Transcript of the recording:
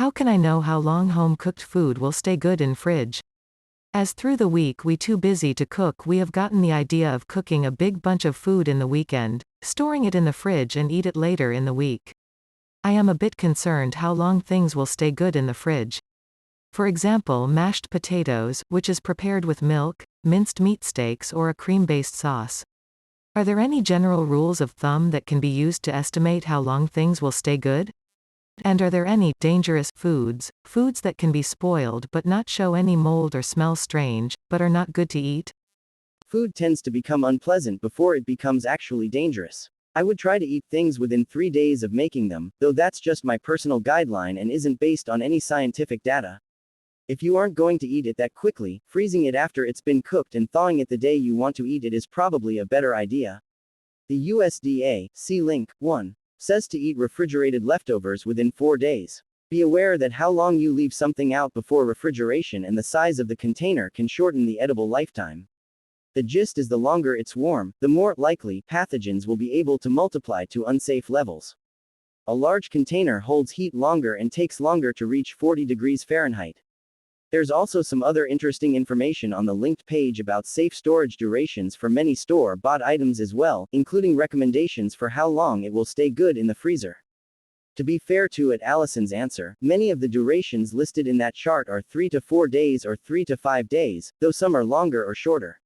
How can I know how long home-cooked food will stay good in fridge? As through the week we too busy to cook, we have gotten the idea of cooking a big bunch of food in the weekend, storing it in the fridge and eat it later in the week. I am a bit concerned how long things will stay good in the fridge. For example, mashed potatoes, which is prepared with milk, minced meat steaks or a cream-based sauce. Are there any general rules of thumb that can be used to estimate how long things will stay good? And are there any dangerous foods that can be spoiled but not show any mold or smell strange, but are not good to eat? Food tends to become unpleasant before it becomes actually dangerous. I would try to eat things within 3 days of making them, though that's just my personal guideline and isn't based on any scientific data. If you aren't going to eat it that quickly, freezing it after it's been cooked and thawing it the day you want to eat it is probably a better idea. The USDA, see link 1, says to eat refrigerated leftovers within 4 days. Be aware that how long you leave something out before refrigeration and the size of the container can shorten the edible lifetime. The gist is the longer it's warm, the more likely pathogens will be able to multiply to unsafe levels. A large container holds heat longer and takes longer to reach 40 degrees Fahrenheit. There's also some other interesting information on the linked page about safe storage durations for many store-bought items as well, including recommendations for how long it will stay good in the freezer. To be fair to Allison's answer, many of the durations listed in that chart are 3 to 4 days or 3 to 5 days, though some are longer or shorter.